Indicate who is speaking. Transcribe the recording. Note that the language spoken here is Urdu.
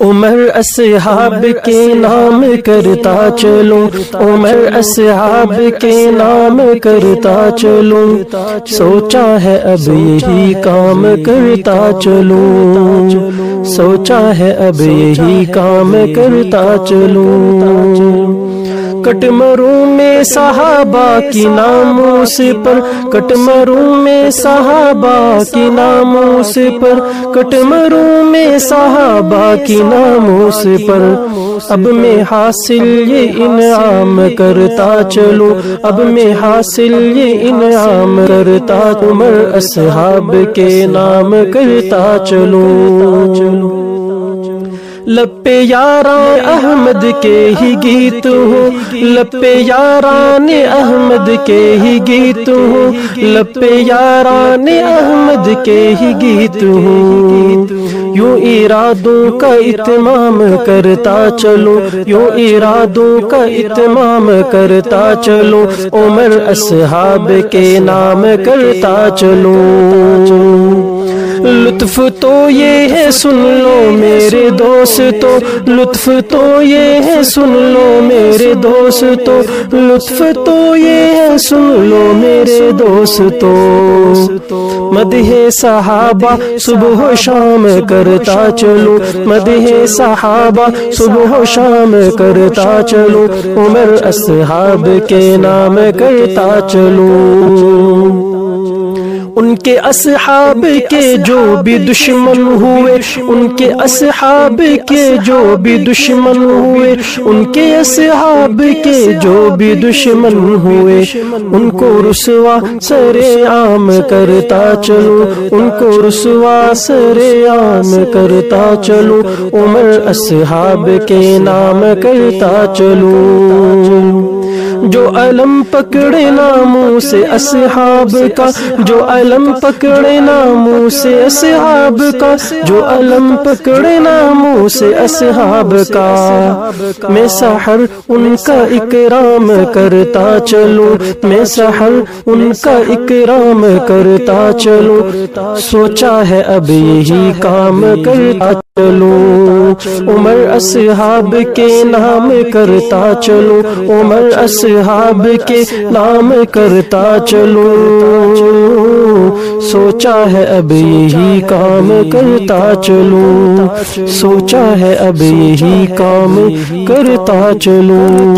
Speaker 1: عمر اصحاب کے نام کرتا چلوں، عمر اصحاب کے نام کرتا چلوں، سوچا ہے اب یہی کام کرتا چلوں، سوچا ہے اب یہی کام کرتا چلوں۔ کٹمروں میں صحابہ کی ناموس پر، کٹمروں میں صحابہ کی ناموس پر، کٹمروں میں صحابہ کی ناموس پر، اب میں حاصل یہ انعام کرتا چلوں، اب میں حاصل یہ انعام کرتا، عمر اصحاب کے نام کرتا چلوں۔ لب پہ یاران احمد کے ہی گیت ہو، لب پہ یاران احمد کے ہی گیت ہو، لب پہ یاران احمد کے ہی گیت ہو، یوں ارادوں کا اتمام کرتا چلو، یوں ارادوں کا اتمام کرتا چلو، عمر اصحاب کے نام کرتا چلو۔ لطف تو یہ ہے سن لو میرے دوستو، لطف تو یہ ہے سن لو میرے دوستو، لطف تو یہ ہے سن لو میرے دوستو، مدح صحابہ صبح و شام کرتا چلو، مدح صحابہ صبح و شام کرتا چلو، عمر اصحاب کے نام کرتا چلو۔ ان کے اصحاب کے جو بھی دشمن ہوئے، ان کے اصحاب کے جو بھی دشمن ہوئے، ان کے اصحاب کے جو بھی دشمن ہوئے، ان کو رسوا سر عام کرتا چلو، ان کو رسوا سر عام کرتا چلو، عمر اصحاب کے نام کرتا چلو۔ جو علم پکڑے ناموں سے اصحاب کا، جو علم پکڑے ناموں سے اصحاب کا، جو علم پکڑے ناموں سے اصحاب کا، میں سحر ان کا اکرام کرتا چلوں، میں سحر ان کا اکرام کرتا چلوں، سوچا ہے اب یہی کام کرتا چلوں، عمر اصحاب کے نام کرتا چلوں، عمر اصحاب کے نام کرتا چلوں، سوچا ہے اب یہی کام کرتا چلوں، سوچا ہے اب یہی کام کرتا چلوں۔